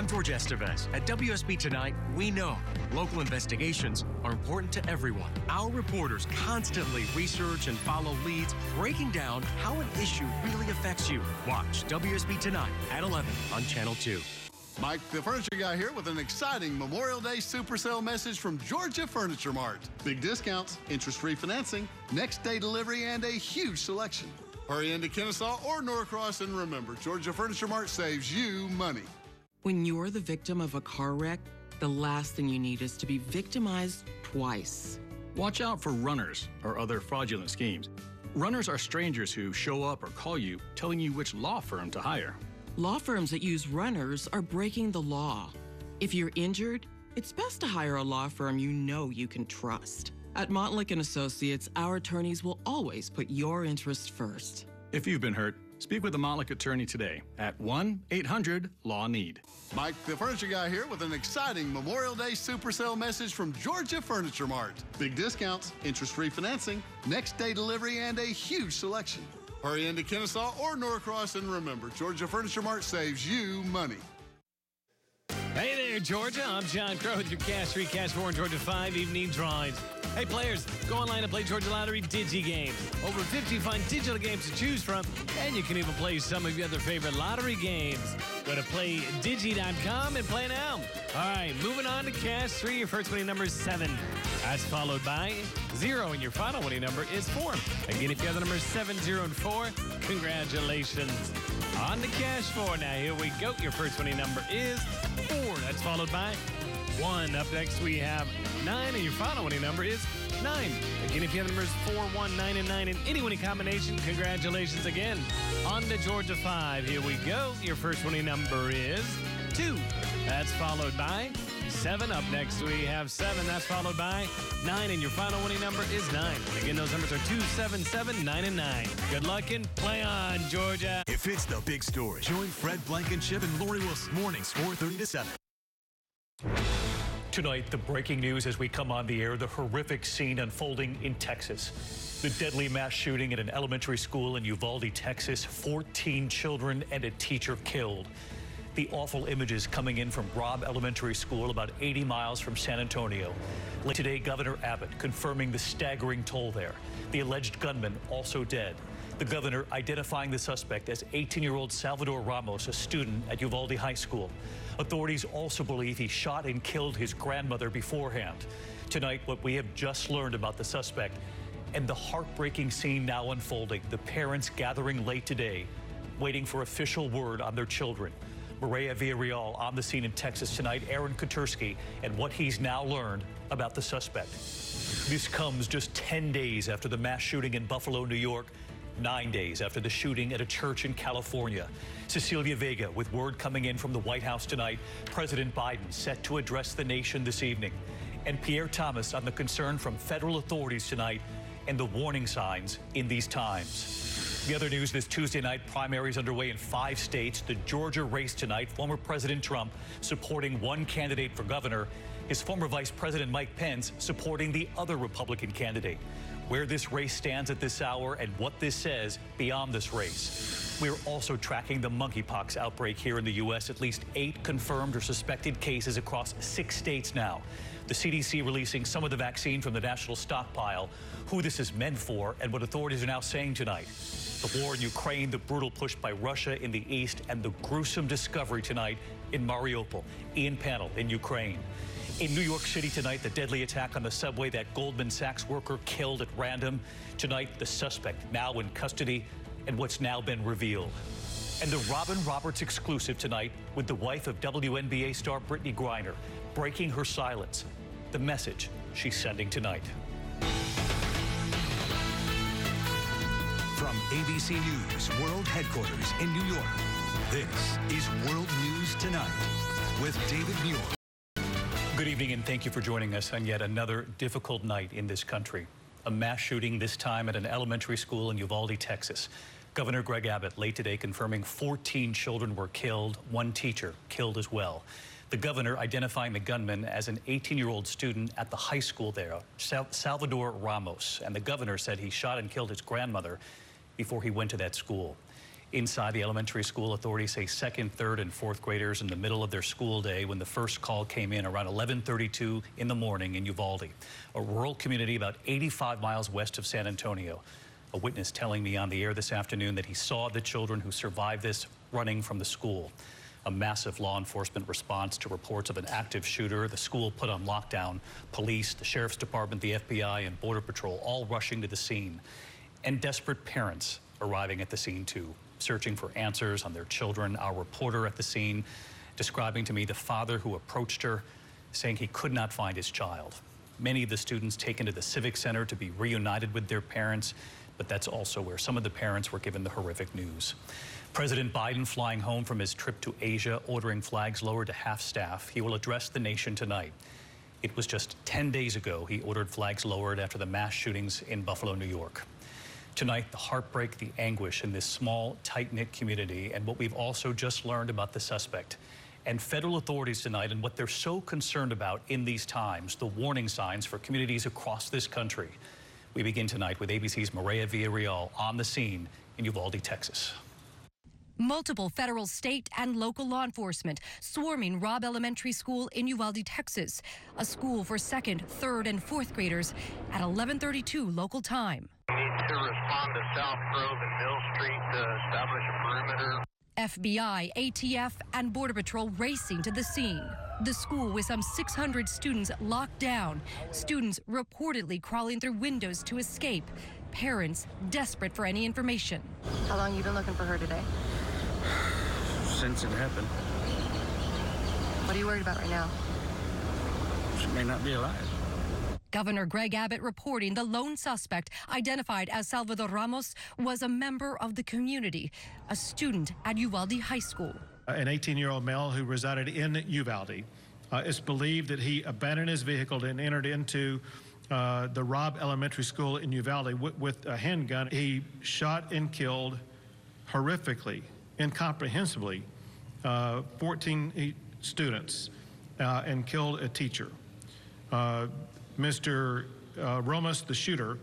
I'm George Estevez. At WSB Tonight, we know local investigations are important to everyone. Our reporters constantly research and follow leads, breaking down how an issue really affects you. Watch WSB Tonight at 11 on Channel 2. Mike, the furniture guy here with an exciting Memorial Day super sale message from Georgia Furniture Mart. Big discounts, interest-free financing, next day delivery, and a huge selection. Hurry into Kennesaw or Norcross, and remember, Georgia Furniture Mart saves you money. When you're the victim of a car wreck, the last thing you need is to be victimized twice. Watch out for runners or other fraudulent schemes. Runners are strangers who show up or call you, telling you which law firm to hire. Law firms that use runners are breaking the law. If you're injured, it's best to hire a law firm you know you can trust. At Montlick & Associates, our attorneys will always put your interests first. If you've been hurt, speak with a Montlick attorney today at 1-800-LAW-NEED. Mike, the furniture guy here with an exciting Memorial Day super sale message from Georgia Furniture Mart. Big discounts, interest-free financing, next day delivery, and a huge selection. Hurry into Kennesaw or Norcross, and remember, Georgia Furniture Mart saves you money. Hey there, Georgia. I'm John Crow with your Cash 3, Cash 4, and Georgia 5 evening drawings. Hey, players, go online and play Georgia Lottery Digi Games. Over 50 fun digital games to choose from, and you can even play some of your other favorite lottery games. Go to playdigi.com and play now. All right, moving on to Cash 3. Your first winning number is 7. That's followed by 0, and your final winning number is 4. Again, if you have the numbers 7, 0, and 4, congratulations. On to Cash 4 now. Here we go. Your first winning number is 4. That's followed by 1. Up next, we have 9, and your final winning number is 9. Again, if you have the numbers 4, 1, 9, and 9 in any winning combination, congratulations again. On to Georgia 5. Here we go. Your first winning number is 2. That's followed by 7. Up next, we have 7. That's followed by 9, and your final winning number is 9. Again, those numbers are 2, 7, 7, 9, and 9. Good luck and play on, Georgia. If it's the big story, join Fred Blankenship and Lori Wilson. Mornings, 4:30 to 7. Tonight, the breaking news as we come on the air, the horrific scene unfolding in Texas. The deadly mass shooting at an elementary school in Uvalde, Texas. 14 children and a teacher killed. The awful images coming in from Robb Elementary School, about 80 miles from San Antonio. Late today, Governor Abbott confirming the staggering toll there. The alleged gunman also dead. The governor identifying the suspect as 18-year-old Salvador Ramos, a student at Uvalde High School. Authorities also believe he shot and killed his grandmother beforehand. Tonight, what we have just learned about the suspect and the heartbreaking scene now unfolding. The parents gathering late today, waiting for official word on their children. Maria Villarreal on the scene in Texas tonight. Aaron Katursky and what he's now learned about the suspect. This comes just 10 days after the mass shooting in Buffalo, New York. 9 days after the shooting at a church in California. Cecilia Vega with word coming in from the White House tonight. President Biden set to address the nation this evening. And Pierre Thomas on the concern from federal authorities tonight and the warning signs in these times. The other news this Tuesday night, primaries underway in 5 states. The Georgia race tonight, former President Trump supporting one candidate for governor. His former Vice President Mike Pence supporting the other Republican candidate. Where this race stands at this hour and what this says beyond this race. We're also tracking the monkeypox outbreak here in the U.S. At least 8 confirmed or suspected cases across 6 states now. The CDC releasing some of the vaccine from the national stockpile, who this is meant for, and what authorities are now saying tonight. The war in Ukraine, the brutal push by Russia in the east, and the gruesome discovery tonight in Mariupol. Ian Panel in Ukraine. In New York City tonight, the deadly attack on the subway, that Goldman Sachs worker killed at random. Tonight, the suspect now in custody and what's now been revealed. And the Robin Roberts exclusive tonight with the wife of WNBA star Brittany Griner, breaking her silence. The message she's sending tonight. From ABC News World Headquarters in New York, this is World News Tonight with David Muir. Good evening, and thank you for joining us on yet another difficult night in this country. A mass shooting, this time at an elementary school in Uvalde, Texas. Governor Greg Abbott late today confirming 14 children were killed, 1 teacher killed as well. The governor identifying the gunman as an 18-year-old student at the high school there, Salvador Ramos. And the governor said he shot and killed his grandmother before he went to that school. Inside the elementary school, authorities say second, third, and fourth graders in the middle of their school day when the first call came in around 11:32 in the morning in Uvalde, a rural community about 85 miles west of San Antonio. A witness telling me on the air this afternoon that he saw the children who survived this running from the school. A massive law enforcement response to reports of an active shooter, the school put on lockdown, police, the sheriff's department, the FBI, and Border Patrol all rushing to the scene, and desperate parents arriving at the scene too, searching for answers on their children. Our reporter at the scene describing to me the father who approached her, saying he could not find his child. Many of the students taken to the Civic Center to be reunited with their parents, but that's also where some of the parents were given the horrific news. President Biden flying home from his trip to Asia, ordering flags lowered to half staff. He will address the nation tonight. It was just 10 days ago he ordered flags lowered after the mass shootings in Buffalo, New York. Tonight, the heartbreak, the anguish in this small, tight-knit community, and what we've also just learned about the suspect. And federal authorities tonight and what they're so concerned about in these times, the warning signs for communities across this country. We begin tonight with ABC's Maria Villarreal on the scene in Uvalde, Texas. Multiple federal, state, and local law enforcement swarming Robb Elementary School in Uvalde, Texas, a school for second, third, and fourth graders at 11:32 local time. We need to respond to South Grove and Mill Street to establish a perimeter. FBI, ATF, and Border Patrol racing to the scene. The school with some 600 students locked down, students reportedly crawling through windows to escape, parents desperate for any information. How long have you been looking for her today? Since it happened. What are you worried about right now? She may not be alive. Governor Greg Abbott reporting the lone suspect, identified as Salvador Ramos, was a member of the community, a student at Uvalde High School. An 18-year-old male who resided in Uvalde. It's believed that he abandoned his vehicle and entered into the Robb Elementary School in Uvalde with a handgun. He shot and killed horrifically, incomprehensibly, 14 students and killed a teacher. Mr. Ramos, the shooter,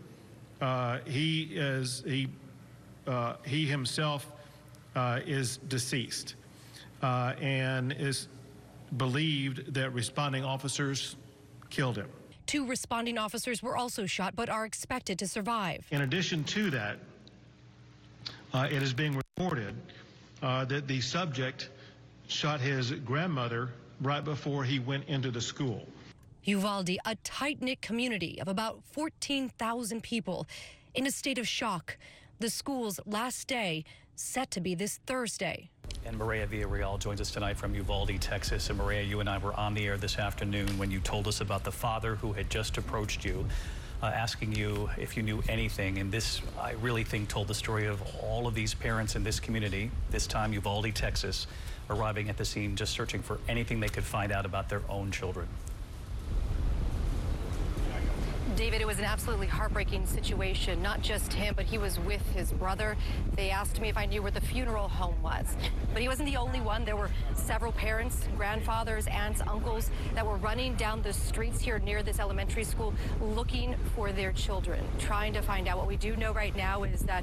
he himself is deceased and is believed that responding officers killed him. 2 responding officers were also shot but are expected to survive. In addition to that, it is being reported that the subject shot his grandmother right before he went into the school. Uvalde, a tight-knit community of about 14,000 people, in a state of shock. The school's last day set to be this Thursday. And Maria Villarreal joins us tonight from Uvalde, Texas. And Maria, you and I were on the air this afternoon when you told us about the father who had just approached you, asking you if you knew anything. And this, I really think, told the story of all of these parents in this community, this time Uvalde, Texas, arriving at the scene just searching for anything they could find out about their own children. David, it was an absolutely heartbreaking situation. Not just him, but he was with his brother. They asked me if I knew where the funeral home was. But he wasn't the only one. There were several parents, grandfathers, aunts, uncles that were running down the streets here near this elementary school looking for their children, trying to find out. What we do know right now is that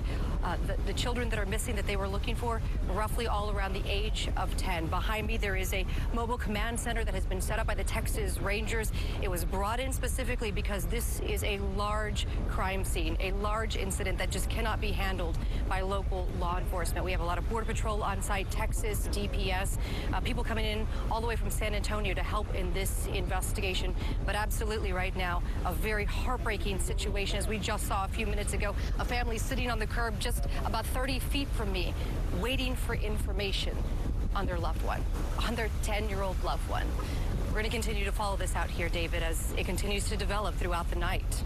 the children that are missing that they were looking for, roughly all around the age of 10. Behind me, there is a mobile command center that has been set up by the Texas Rangers. It was brought in specifically because this is a large crime scene, a large incident that just cannot be handled by local law enforcement. We have a lot of Border Patrol on site, Texas, DPS, people coming in all the way from San Antonio to help in this investigation. But absolutely right now, a very heartbreaking situation. As we just saw a few minutes ago, a family sitting on the curb just about 30 feet from me, waiting for information on their loved one, on their 10-year-old loved one. We're going to continue to follow this out here, David, as it continues to develop throughout the night.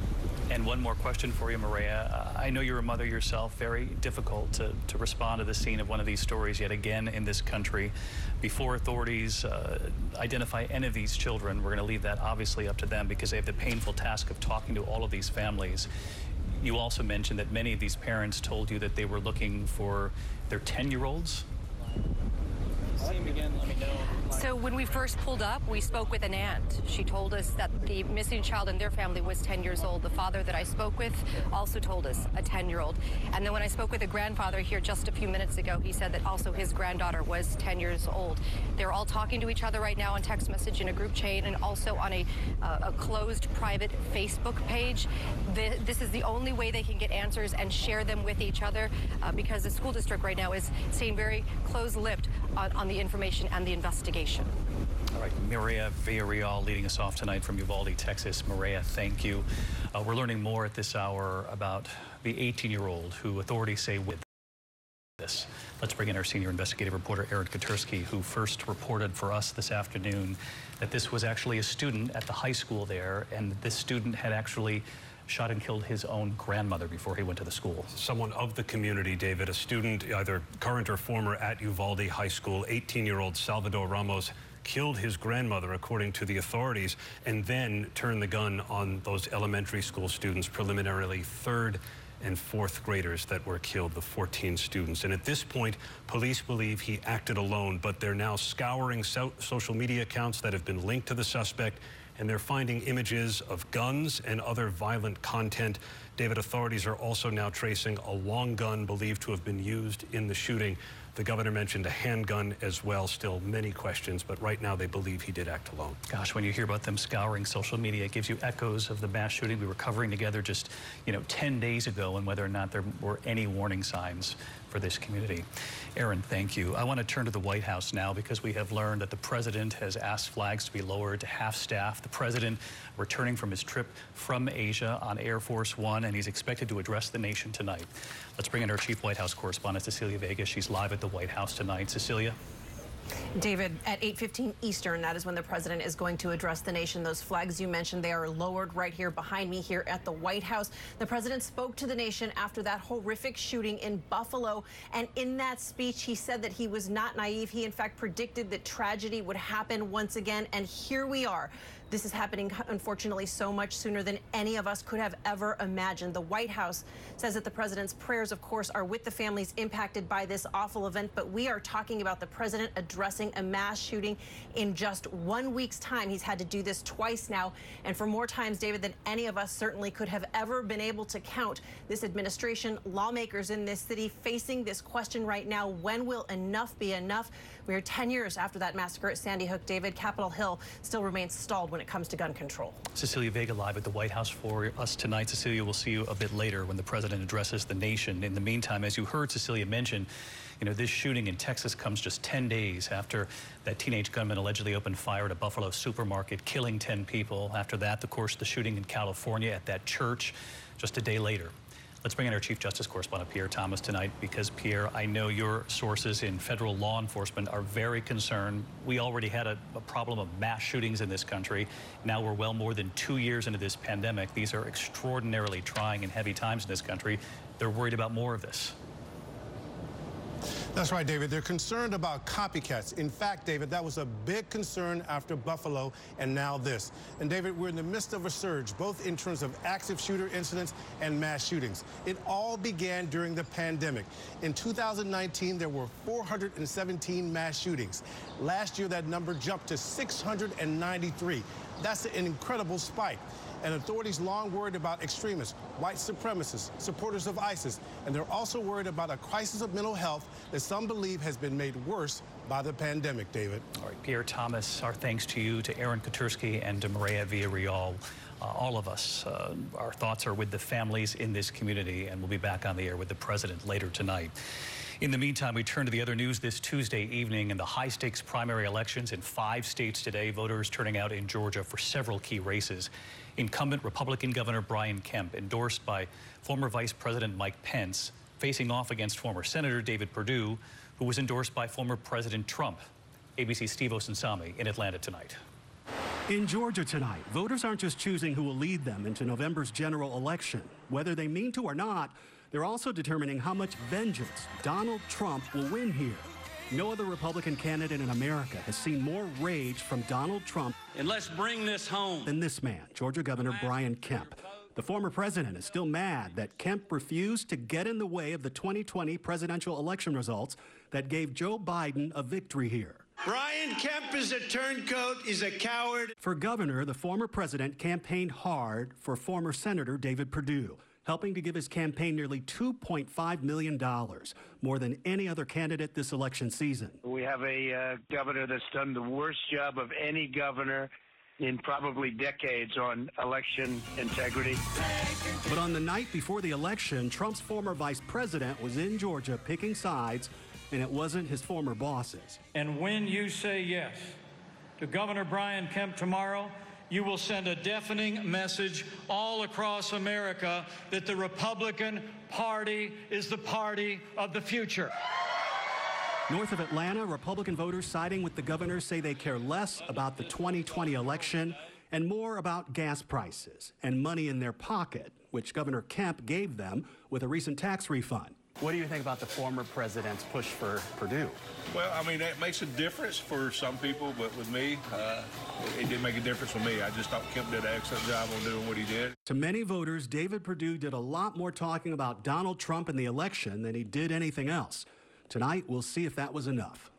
And one more question for you, Maria. I know you're a mother yourself. Very difficult to respond to the scene of one of these stories yet again in this country. Before authorities identify any of these children, we're going to leave that obviously up to them because they have the painful task of talking to all of these families. You also mentioned that many of these parents told you that they were looking for their 10-year-olds. See him again, let me know. So when we first pulled up, we spoke with an aunt. She told us that the missing child in their family was 10 years old. The father that I spoke with also told us a 10-year-old. And then when I spoke with the grandfather here just a few minutes ago, he said that also his granddaughter was 10 years old. They're all talking to each other right now on text message in a group chain and also on a closed private Facebook page. This is the only way they can get answers and share them with each other because the school district right now is staying very close-lipped on the information and the investigation. All right, Maria Villarreal leading us off tonight from Uvalde, Texas. Maria, thank you. We're learning more at this hour about the 18-year-old who authorities say with this. Let's bring in our senior investigative reporter, Aaron Katersky, who first reported for us this afternoon that this was actually a student at the high school there, and this student had actually shot and killed his own grandmother before he went to the school. Someone of the community, David, a student, either current or former, at Uvalde High School, 18-year-old Salvador Ramos killed his grandmother, according to the authorities, and then turned the gun on those elementary school students, preliminarily third and fourth graders that were killed, the 14 students. And at this point, police believe he acted alone, but they're now scouring social media accounts that have been linked to the suspect, and they're finding images of guns and other violent content. David, authorities are also now tracing a long gun believed to have been used in the shooting. The governor mentioned a handgun as well. Still many questions, but right now they believe he did act alone. Gosh, when you hear about them scouring social media, it gives you echoes of the mass shooting we were covering together just, 10 days ago, and whether or not there were any warning signs for this community. Aaron, thank you. I want to turn to the White House now because we have learned that the president has asked flags to be lowered to half staff. The president returning from his trip from Asia on Air Force One, and he's expected to address the nation tonight. Let's bring in our chief White House correspondent, Cecilia Vega. She's live at the White House tonight. Cecilia? David, at 8:15 Eastern, that is when the president is going to address the nation. Those flags you mentioned, they are lowered right here behind me here at the White House. The president spoke to the nation after that horrific shooting in Buffalo. And in that speech, he said that he was not naive. He, in fact, predicted that tragedy would happen once again. And here we are. This is happening, unfortunately, so much sooner than any of us could have ever imagined. The White House says that the president's prayers, of course, are with the families impacted by this awful event. But we are talking about the president addressing a mass shooting in just 1 week's time. He's had to do this twice now, and for more times, David, than any of us certainly could have ever been able to count. This administration, lawmakers in this city facing this question right now: when will enough be enough? We are 10 years after that massacre at Sandy Hook. David, Capitol Hill still remains stalled when it comes to gun control. Cecilia Vega live at the White House for us tonight. Cecilia, we'll see you a bit later when the president addresses the nation. In the meantime, as you heard Cecilia mention, this shooting in Texas comes just 10 days after that teenage gunman allegedly opened fire at a Buffalo supermarket, killing 10 people. After that, of course, the shooting in California at that church just a day later. Let's bring in our Chief Justice Correspondent, Pierre Thomas, tonight, because, Pierre, I know your sources in federal law enforcement are very concerned. We already had a problem of mass shootings in this country. Now we're well more than 2 years into this pandemic. These are extraordinarily trying and heavy times in this country. They're worried about more of this. That's right, David. They're concerned about copycats. In fact, David, that was a big concern after Buffalo and now this. And, David, we're in the midst of a surge, both in terms of active shooter incidents and mass shootings. It all began during the pandemic. In 2019, there were 417 mass shootings. Last year, that number jumped to 693. That's an incredible spike. And authorities long worried about extremists, white supremacists, supporters of ISIS, and they're also worried about a crisis of mental health that some believe has been made worse by the pandemic, David. All right, Pierre Thomas, our thanks to you, to Aaron Katersky, and to Maria Villarreal. All of us, our thoughts are with the families in this community, and we'll be back on the air with the president later tonight. In the meantime, we turn to the other news this Tuesday evening in the high-stakes primary elections in 5 states today. Voters turning out in Georgia for several key races. Incumbent Republican Governor Brian Kemp, endorsed by former Vice President Mike Pence, facing off against former Senator David Perdue, who was endorsed by former President Trump. ABC's Steve Osunsami in Atlanta tonight. In Georgia tonight, voters aren't just choosing who will lead them into November's general election. Whether they mean to or not, they're also determining how much vengeance Donald Trump will win here. No other Republican candidate in America has seen more rage from Donald Trump and let's bring this home than this man, Georgia Governor Brian Kemp. The former president is still mad that Kemp refused to get in the way of the 2020 presidential election results that gave Joe Biden a victory here. Brian Kemp is a turncoat. He's a coward. For governor, the former president campaigned hard for former Senator David Perdue, helping to give his campaign nearly $2.5 million, more than any other candidate this election season. We have a governor that's done the worst job of any governor in probably decades on election integrity. But on the night before the election, Trump's former vice president was in Georgia picking sides, and it wasn't his former bosses. And when you say yes to Governor Brian Kemp tomorrow, you will send a deafening message all across America that the Republican Party is the party of the future. North of Atlanta, Republican voters siding with the governor say they care less about the 2020 election and more about gas prices and money in their pocket, which Governor Kemp gave them with a recent tax refund. What do you think about the former president's push for Perdue? Well, I mean, that makes a difference for some people, but with me, it didn't make a difference for me. I just thought Kemp did an excellent job on doing what he did. To many voters, David Perdue did a lot more talking about Donald Trump and the election than he did anything else. Tonight, we'll see if that was enough.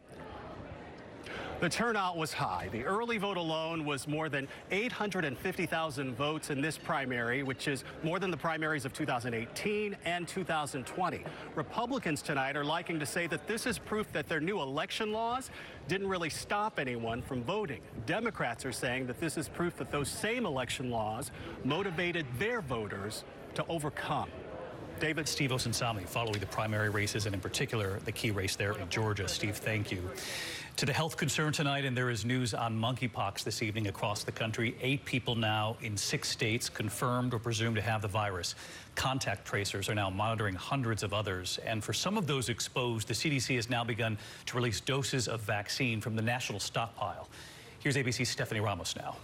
The turnout was high. The early vote alone was more than 850,000 votes in this primary, which is more than the primaries of 2018 and 2020. Republicans tonight are liking to say that this is proof that their new election laws didn't really stop anyone from voting. Democrats are saying that this is proof that those same election laws motivated their voters to overcome. David. Steve Osunsami following the primary races and in particular the key race there in Georgia. Steve, thank you. To the health concern tonight, and there is news on monkeypox this evening across the country. 8 people now in 6 states confirmed or presumed to have the virus. Contact tracers are now monitoring hundreds of others. And for some of those exposed, the CDC has now begun to release doses of vaccine from the national stockpile. Here's ABC's Stephanie Ramos now.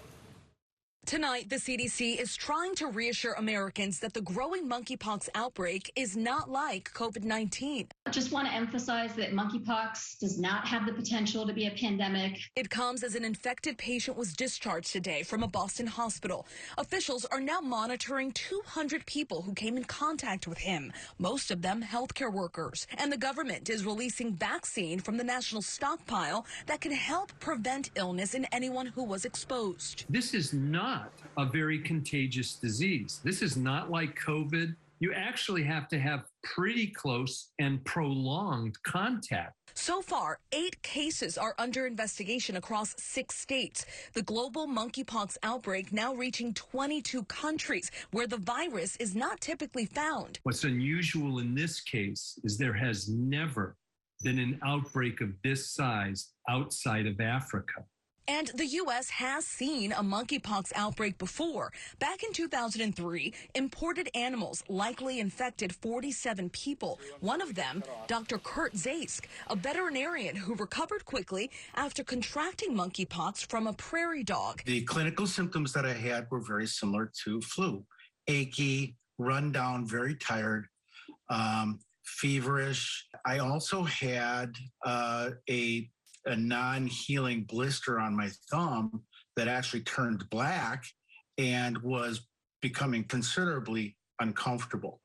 Tonight, the CDC is trying to reassure Americans that the growing monkeypox outbreak is not like COVID-19. I just want to emphasize that monkeypox does not have the potential to be a pandemic. It comes as an infected patient was discharged today from a Boston hospital. Officials are now monitoring 200 people who came in contact with him, most of them healthcare workers. And the government is releasing vaccine from the national stockpile that can help prevent illness in anyone who was exposed. This is not a very contagious disease. This is not like COVID. You actually have to have pretty close and prolonged contact. So far, 8 cases are under investigation across 6 states. The global monkeypox outbreak now reaching 22 countries where the virus is not typically found. What's unusual in this case is there has never been an outbreak of this size outside of Africa. And the U.S. has seen a monkeypox outbreak before. Back in 2003, imported animals likely infected 47 people. One of them, Dr. Kurt Zask, a veterinarian who recovered quickly after contracting monkeypox from a prairie dog. The clinical symptoms that I had were very similar to flu. Achy, run down, very tired, feverish. I also had a non-healing blister on my thumb that actually turned black and was becoming considerably uncomfortable.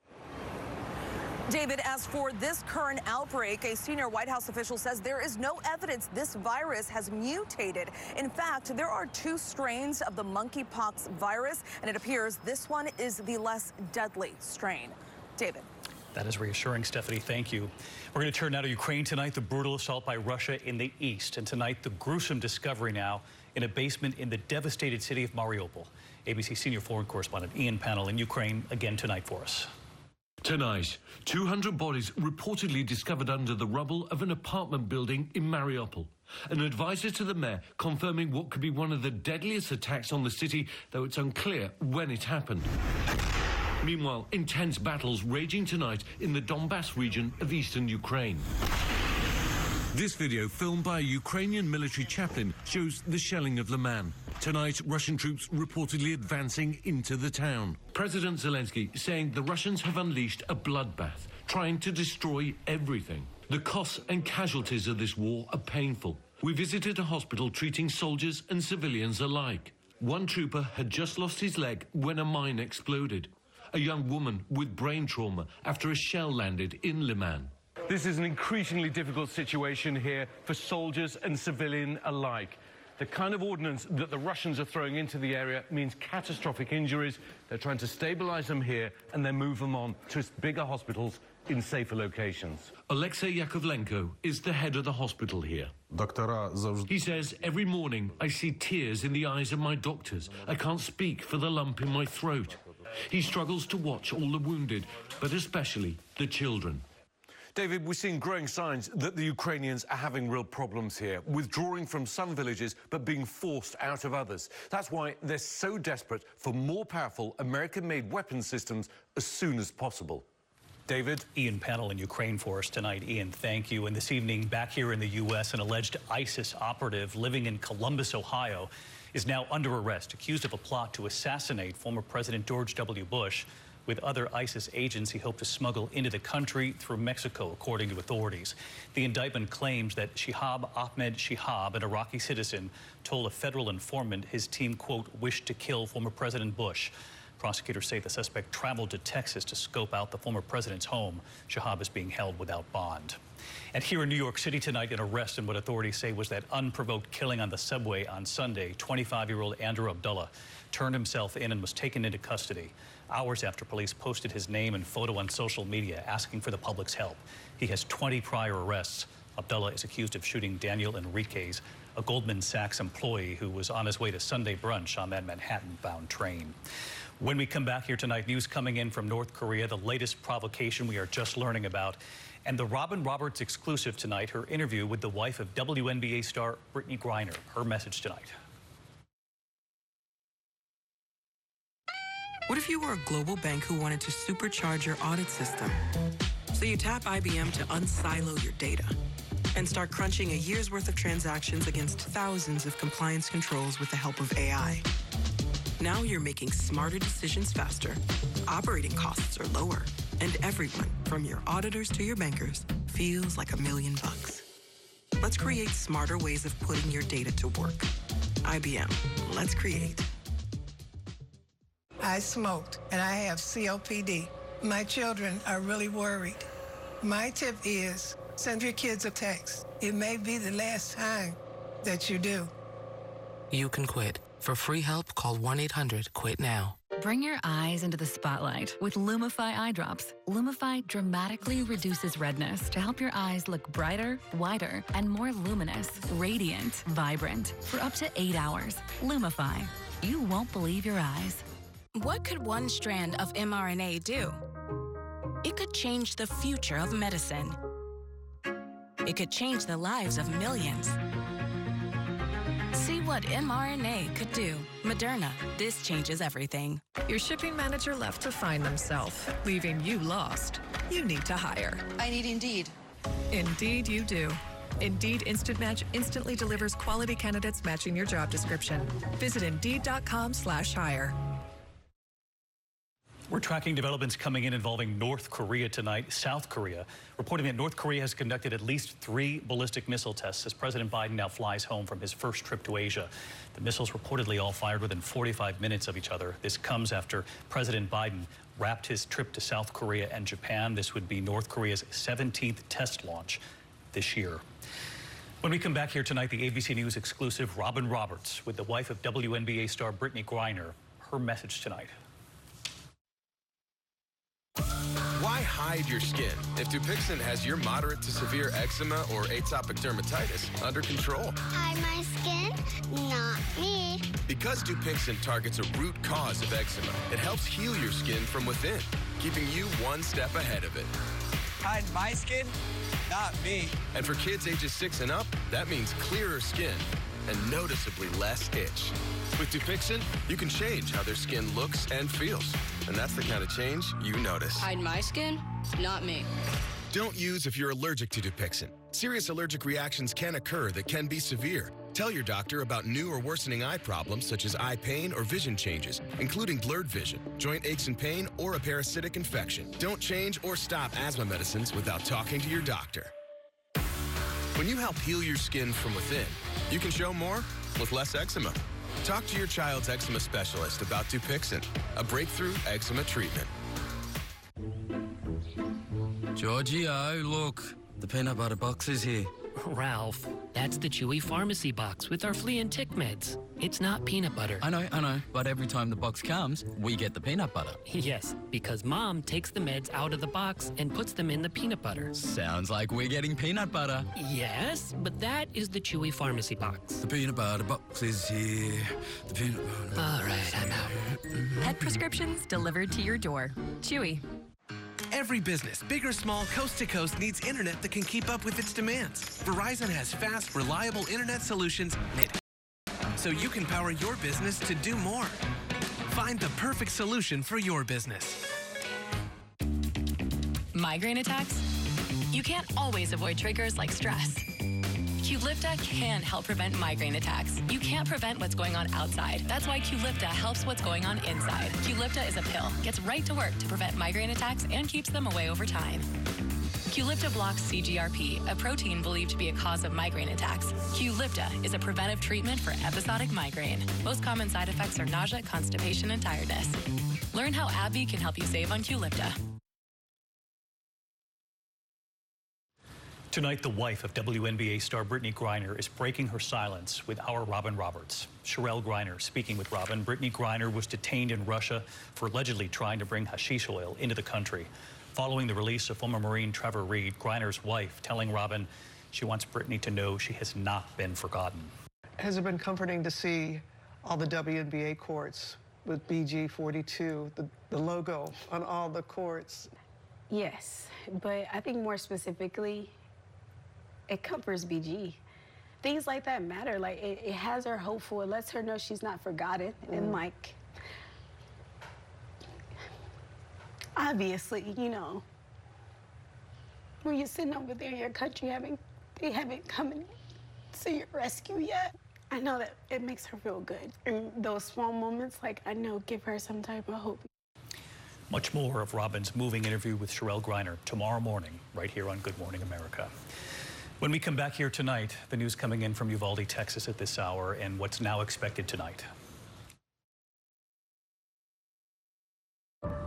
David, as for this current outbreak, a senior White House official says there is no evidence this virus has mutated. In fact, there are 2 strains of the monkeypox virus, and it appears this one is the less deadly strain. David. That is reassuring, Stephanie. Thank you. We're going to turn now to Ukraine tonight. The brutal assault by Russia in the east. And tonight, the gruesome discovery now in a basement in the devastated city of Mariupol. ABC senior foreign correspondent Ian Pannell in Ukraine again tonight for us. Tonight, 200 bodies reportedly discovered under the rubble of an apartment building in Mariupol. An advisor to the mayor confirming what could be one of the deadliest attacks on the city, though it's unclear when it happened. Meanwhile, intense battles raging tonight in the Donbass region of eastern Ukraine. This video, filmed by a Ukrainian military chaplain, shows the shelling of Liman. Tonight, Russian troops reportedly advancing into the town. President Zelensky saying the Russians have unleashed a bloodbath, trying to destroy everything. The costs and casualties of this war are painful. We visited a hospital treating soldiers and civilians alike. One trooper had just lost his leg when a mine exploded. A young woman with brain trauma after a shell landed in Liman. This is an increasingly difficult situation here for soldiers and civilian alike. The kind of ordnance that the Russians are throwing into the area means catastrophic injuries. They're trying to stabilize them here and then move them on to bigger hospitals in safer locations. Alexei Yakovlenko is the head of the hospital here. He says, every morning I see tears in the eyes of my doctors. I can't speak for the lump in my throat. He struggles to watch all the wounded, but especially the children. David, we're seeing growing signs that the Ukrainians are having real problems here, withdrawing from some villages but being forced out of others. That's why they're so desperate for more powerful American-made weapon systems as soon as possible. David? Ian Pennell in Ukraine for us tonight. Ian, thank you. And this evening, back here in the U.S., an alleged ISIS operative living in Columbus, Ohio, is now under arrest, accused of a plot to assassinate former President George W. Bush. With other ISIS agents he hoped to smuggle into the country through Mexico, according to authorities. The indictment claims that Shihab Ahmed Shihab, an Iraqi citizen, told a federal informant his team, quote, wished to kill former President Bush. Prosecutors say the suspect traveled to Texas to scope out the former president's home. Shihab is being held without bond. And here in New York City tonight, an arrest in what authorities say was that unprovoked killing on the subway on Sunday. 25-year-old Andrew Abdullah turned himself in and was taken into custody hours after police posted his name and photo on social media asking for the public's help. He has 20 prior arrests. Abdullah is accused of shooting Daniel Enriquez, a Goldman Sachs employee who was on his way to Sunday brunch on that Manhattan-bound train. When we come back here tonight, news coming in from North Korea, the latest provocation we are just learning about, and the Robin Roberts exclusive tonight, her interview with the wife of WNBA star Brittany Griner. Her message tonight. What if you were a global bank who wanted to supercharge your audit system? So you tap IBM to unsilo your data and start crunching a year's worth of transactions against thousands of compliance controls with the help of AI. Now you're making smarter decisions faster, operating costs are lower, and everyone, from your auditors to your bankers, feels like $1 million. Let's create smarter ways of putting your data to work. IBM, let's create. I smoked and I have COPD. My children are really worried. My tip is send your kids a text. It may be the last time that you do. You can quit. For free help, call 1-800-QUIT NOW. Bring your eyes into the spotlight with Lumify eye drops. Lumify dramatically reduces redness to help your eyes look brighter, wider, and more luminous, radiant, vibrant for up to 8 hours. Lumify. You won't believe your eyes. What could one strand of mRNA do? It could change the future of medicine. It could change the lives of millions. See what mRNA could do. Moderna, this changes everything. Your shipping manager left to find themselves, leaving you lost. You need to hire. I need Indeed. Indeed you do. Indeed Instant Match instantly delivers quality candidates matching your job description. Visit Indeed.com/hire. We're tracking developments coming in involving North Korea tonight. South Korea reporting that North Korea has conducted at least 3 ballistic missile tests as President Biden now flies home from his first trip to Asia. The missiles reportedly all fired within 45 minutes of each other. This comes after President Biden wrapped his trip to South Korea and Japan. This would be North Korea's 17th test launch this year. When we come back here tonight, the ABC News exclusive Robin Roberts with the wife of WNBA star Brittany Griner. Her message tonight. Why hide your skin if Dupixent has your moderate to severe eczema or atopic dermatitis under control? Hide my skin? Not me. Because Dupixent targets a root cause of eczema, it helps heal your skin from within, keeping you one step ahead of it. Hide my skin? Not me. And for kids ages 6 and up, that means clearer skin and noticeably less itch. With Dupixent, you can change how their skin looks and feels. And that's the kind of change you notice. Hide my skin? Not me. Don't use if you're allergic to Dupixent. Serious allergic reactions can occur that can be severe. Tell your doctor about new or worsening eye problems such as eye pain or vision changes, including blurred vision, joint aches and pain, or a parasitic infection. Don't change or stop asthma medicines without talking to your doctor. When you help heal your skin from within, you can show more with less eczema. Talk to your child's eczema specialist about Dupixent, a breakthrough eczema treatment. Giorgio, look, The peanut butter box is here. Ralph, that's the Chewy Pharmacy box with our flea and tick meds. It's not peanut butter. I know, but every time the box comes, we get the peanut butter. Yes, because Mom takes the meds out of the box and puts them in the peanut butter. Sounds like we're getting peanut butter. Yes, but that is the Chewy Pharmacy box. The peanut butter box is here. The peanut butter. All right, I'm out. Pet prescriptions delivered to your door. Chewy. Every business, big or small, coast to coast, needs internet that can keep up with its demands. Verizon has fast, reliable internet solutions made so you can power your business to do more. Find the perfect solution for your business. Migraine attacks? You can't always avoid triggers like stress. Qulipta can help prevent migraine attacks. You can't prevent what's going on outside. That's why Qulipta helps what's going on inside. Qulipta is a pill, gets right to work to prevent migraine attacks and keeps them away over time. Qulipta blocks CGRP, a protein believed to be a cause of migraine attacks. Qulipta is a preventive treatment for episodic migraine. Most common side effects are nausea, constipation, and tiredness. Learn how AbbVie can help you save on Qulipta. Tonight, the wife of WNBA star Brittany Griner is breaking her silence with our Robin Roberts. Sherelle Griner speaking with Robin. Brittany Griner was detained in Russia for allegedly trying to bring hashish oil into the country. Following the release of former Marine Trevor Reed, Griner's wife telling Robin she wants Brittany to know she has not been forgotten. Has it been comforting to see all the WNBA courts with BG42, the logo on all the courts? Yes, but I think more specifically, it comforts BG. Things like that matter. Like, it has her hopeful. It lets her know she's not forgotten. And, like, obviously, you know, when you're sitting over there in your country, they haven't come to your rescue yet. I know that it makes her feel good. And those small moments, like, I know, give her some type of hope. Much more of Robin's moving interview with Sherelle Griner tomorrow morning, right here on Good Morning America. When we come back here tonight, the news coming in from Uvalde, Texas at this hour, and what's now expected tonight.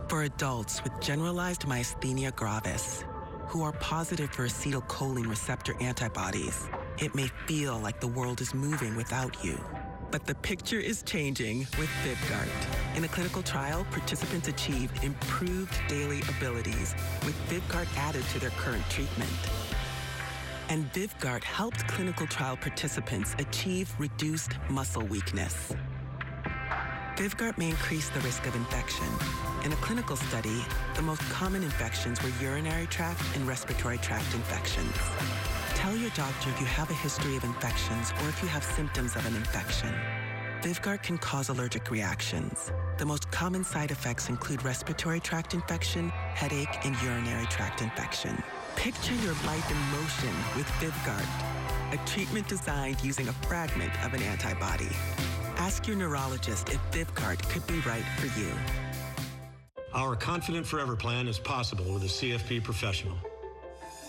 For adults with generalized myasthenia gravis, who are positive for acetylcholine receptor antibodies, it may feel like the world is moving without you. But the picture is changing with Vyvgart. In a clinical trial, participants achieved improved daily abilities with Vyvgart added to their current treatment. And Vyvgart helped clinical trial participants achieve reduced muscle weakness. Vyvgart may increase the risk of infection. In a clinical study, the most common infections were urinary tract and respiratory tract infections. Tell your doctor if you have a history of infections or if you have symptoms of an infection. Vyvgart can cause allergic reactions. The most common side effects include respiratory tract infection, headache, and urinary tract infection. Picture your life in motion with Vyvgart, a treatment designed using a fragment of an antibody. Ask your neurologist if Vyvgart could be right for you. Our Confident Forever plan is possible with a CFP professional.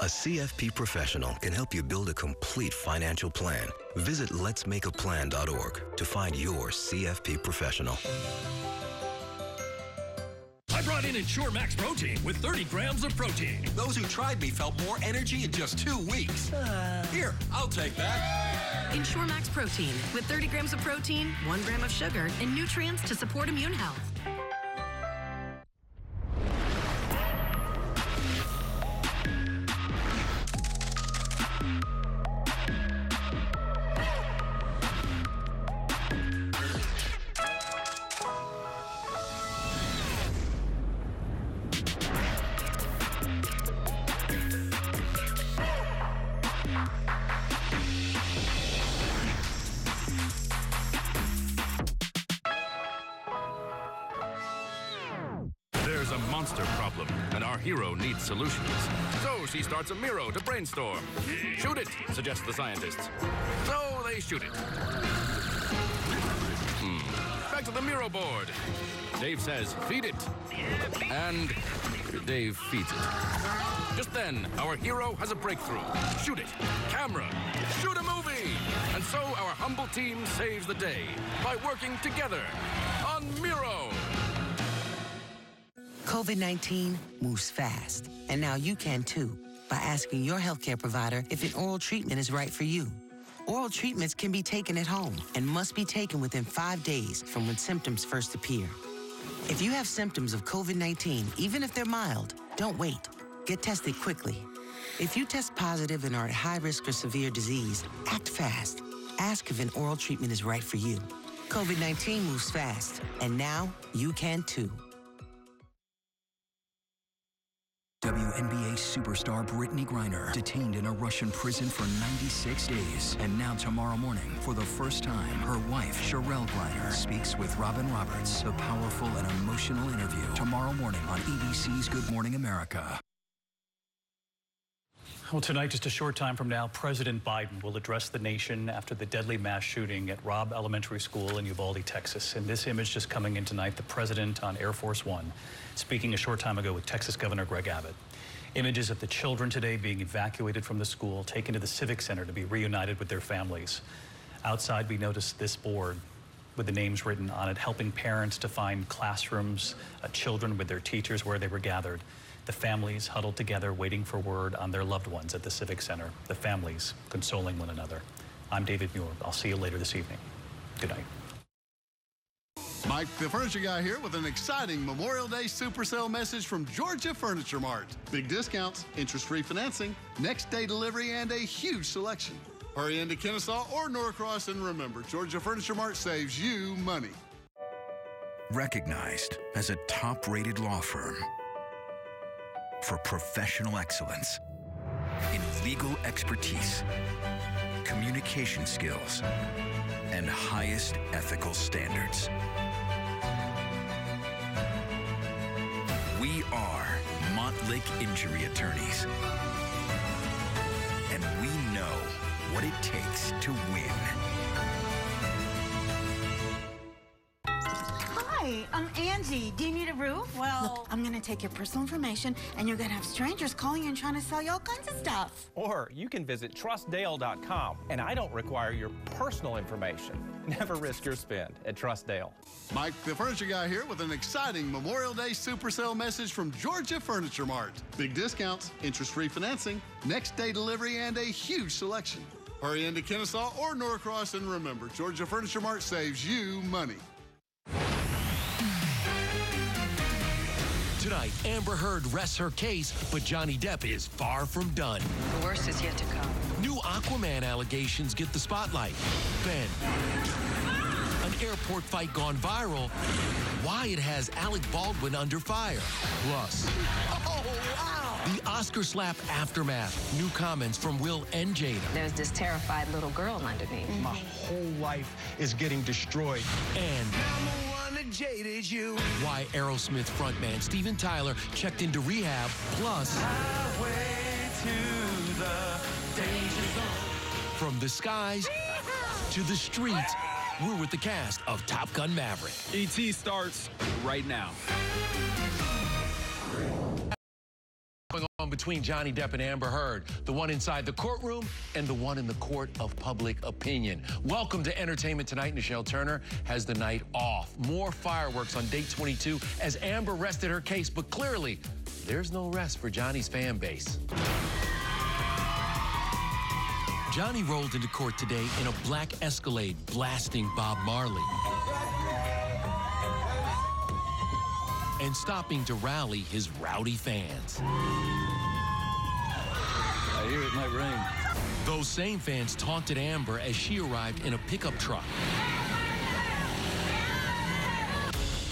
A CFP professional can help you build a complete financial plan. Visit letsmakeaplan.org to find your CFP professional. I brought in Ensure Max Protein with 30 grams of protein. Those who tried me felt more energy in just 2 weeks. Here, I'll take that. Ensure Max Protein with 30 grams of protein, 1 gram of sugar, and nutrients to support immune health. There's a monster problem, and our hero needs solutions. So she starts a Miro to brainstorm. Shoot it, suggest the scientists. So they shoot it. Back to the Miro board. Dave says, feed it. And Dave feeds it. Just then, our hero has a breakthrough. Shoot it. Camera. Shoot a movie. And so our humble team saves the day by working together on Miro. COVID-19 moves fast, and now you can too. by asking your healthcare provider if an oral treatment is right for you. Oral treatments can be taken at home and must be taken within 5 days from when symptoms first appear. If you have symptoms of COVID-19, even if they're mild, don't wait. Get tested quickly. If you test positive and are at high risk or severe disease, act fast. Ask if an oral treatment is right for you. COVID-19 moves fast, and now you can too. WNBA superstar Brittany Griner detained in a Russian prison for 96 days. And now tomorrow morning, for the first time, her wife, Sherelle Griner, speaks with Robin Roberts. A powerful and emotional interview tomorrow morning on ABC's Good Morning America. Well, tonight, just a short time from now, President Biden will address the nation after the deadly mass shooting at Robb Elementary School in Uvalde, Texas. And this image just coming in tonight, the president on Air Force One, speaking a short time ago with Texas Governor Greg Abbott. Images of the children today being evacuated from the school, taken to the Civic Center to be reunited with their families. Outside, we noticed this board with the names written on it, helping parents to find classrooms, children with their teachers where they were gathered. The families huddled together, waiting for word on their loved ones at the Civic Center. The families consoling one another. I'm David Muir. I'll see you later this evening. Good night. Mike, the Furniture Guy here with an exciting Memorial Day Super Sale message from Georgia Furniture Mart. Big discounts, interest-free financing, next day delivery, and a huge selection. Hurry into Kennesaw or Norcross, and remember, Georgia Furniture Mart saves you money. Recognized as a top-rated law firm for professional excellence in legal expertise, communication skills, and highest ethical standards. We are Montlick Injury Attorneys, and we know what it takes to win. Hi, I'm Angie. Do you need a roof? Well, look, I'm gonna take your personal information, and you're gonna have strangers calling you and trying to sell you all kinds of stuff. Or you can visit trustdale.com, and I don't require your personal information. Never risk your spend at Trustdale. Mike, the Furniture Guy here with an exciting Memorial Day Super Sale message from Georgia Furniture Mart. Big discounts, interest-free financing, next day delivery, and a huge selection. Hurry into Kennesaw or Norcross, and remember, Georgia Furniture Mart saves you money. Tonight, Amber Heard rests her case, but Johnny Depp is far from done. The worst is yet to come. New Aquaman allegations get the spotlight. Ben. An airport fight gone viral. Why it has Alec Baldwin under fire. Plus. Oh, wow. The Oscar slap aftermath. New comments from Will and Jada. There's this terrified little girl underneath. My whole life is getting destroyed. And jaded you. Why Aerosmith frontman Steven Tyler checked into rehab. Plus, highway to the danger zone. From the skies to the streets, we're with the cast of Top Gun Maverick. E.T. starts right now. On between Johnny Depp and Amber Heard, the one inside the courtroom and the one in the court of public opinion. Welcome to Entertainment Tonight. Nichelle Turner has the night off. More fireworks on day 22 as Amber rested her case, but clearly there's no rest for Johnny's fan base. Johnny rolled into court today in a black Escalade, blasting Bob Marley and stopping to rally his rowdy fans. I hear it might rain. Those same fans taunted Amber as she arrived in a pickup truck.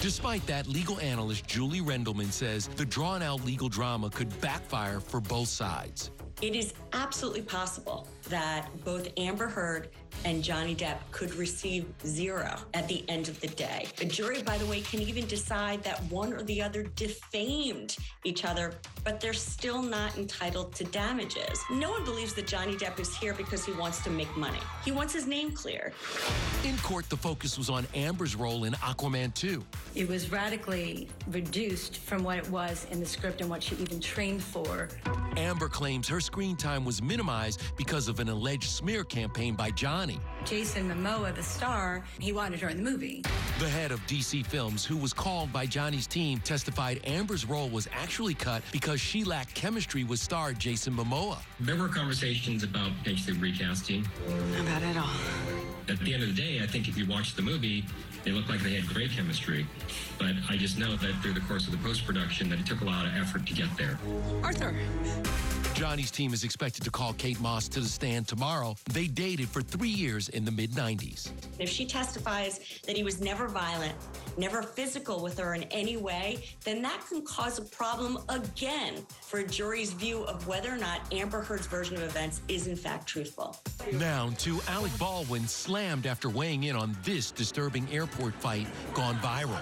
Despite that, legal analyst Julie Rendelman says the drawn-out legal drama could backfire for both sides. It is absolutely possible that both Amber Heard and Johnny Depp could receive 0 at the end of the day. A jury, by the way, can even decide that one or the other defamed each other, but they're still not entitled to damages. No one believes that Johnny Depp is here because he wants to make money. He wants his name cleared. In court, the focus was on Amber's role in Aquaman 2. It was radically reduced from what it was in the script and what she even trained for. Amber claims her screen time was minimized because of an alleged smear campaign by Johnny. Jason Momoa, the star, he wanted her in the movie. The head of DC Films, who was called by Johnny's team, testified Amber's role was actually cut because she lacked chemistry with star Jason Momoa. There were conversations about potentially recasting. About it all. At the end of the day, I think if you watch the movie, they looked like they had great chemistry. But I just know that through the course of the post-production that it took a lot of effort to get there. Arthur. Johnny's team is expected to call Kate Moss to the stand tomorrow. They dated for 3 years in the mid-90s. If she testifies that he was never violent, never physical with her in any way, then that can cause a problem again for a jury's view of whether or not Amber Heard's version of events is in fact truthful. Now to Alec Baldwin, slammed after weighing in on this disturbing airport fight gone viral.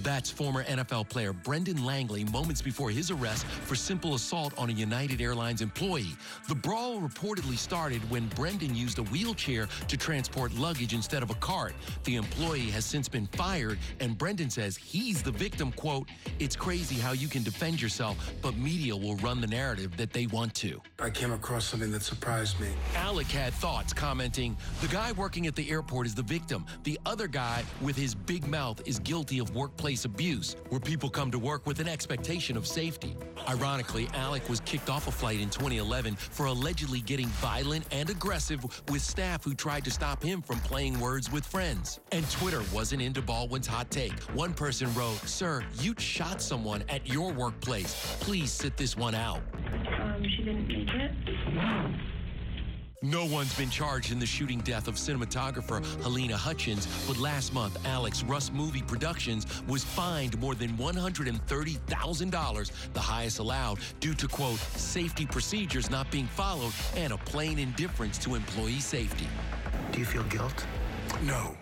That's former NFL player Brendan Langley moments before his arrest for simple assault on a United Airlines employee. The brawl reportedly started when Brendan used a wheelchair to transport luggage instead of a cart. The employee has since been fired, and Brendan says he's the victim. Quote, "It's crazy how you can defend yourself, but media will run the narrative that they want to." I came across something that surprised me. Alec had thoughts, commenting, "The guy working at the airport is the victim. The other guy with his big mouth is guilty of workplace abuse, where people come to work with an expectation of safety." Ironically, Alec was kicked off a flight in 2011 for allegedly getting violent and aggressive with staff who tried to stop him from playing words with friends. And Twitter wasn't into Baldwin's hot take. One person wrote, "Sir, you shot someone at your workplace. Please sit this one out." She didn't make it. No one's been charged in the shooting death of cinematographer Helena Hutchins, but last month, Alex Russ Movie Productions was fined more than $130,000, the highest allowed, due to, quote, "safety procedures not being followed and a plain indifference to employee safety." Do you feel guilt? No.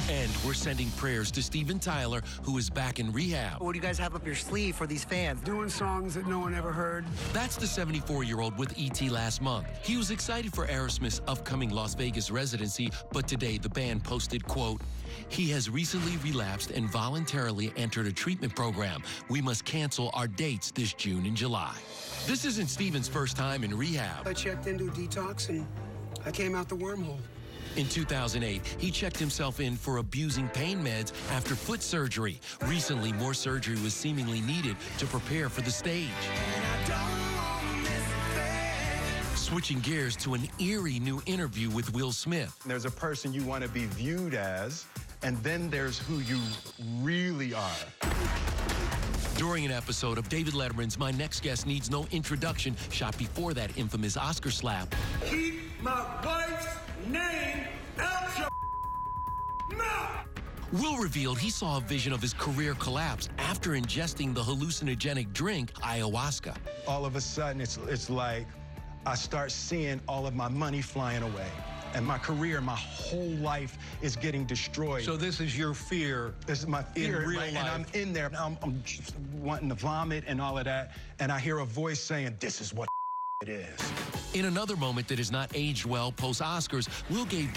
And we're sending prayers to Steven Tyler, who is back in rehab. What do you guys have up your sleeve for these fans? Doing songs that no one ever heard. That's the 74-year-old with E.T. last month. He was excited for Aerosmith's upcoming Las Vegas residency, but today the band posted, quote, "He has recently relapsed and voluntarily entered a treatment program. We must cancel our dates this June and July." This isn't Steven's first time in rehab. I checked into a detox and I came out the wormhole. In 2008, he checked himself in for abusing pain meds after foot surgery. Recently, more surgery was seemingly needed to prepare for the stage. Switching gears to an eerie new interview with Will Smith. There's a person you want to be viewed as, and then there's who you really are. During an episode of David Letterman's My Next Guest Needs No Introduction, shot before that infamous Oscar slap. Keep my wife's name out your mouth! Will revealed he saw a vision of his career collapse after ingesting the hallucinogenic drink ayahuasca. All of a sudden, it's like I start seeing all of my money flying away. And my career, my whole life is getting destroyed. So this is your fear. This is my fear in real life. And I'm in there. I'm just wanting to vomit and all of that. And I hear a voice saying, "This is what it is." In another moment that has not aged well post-Oscars, Will gave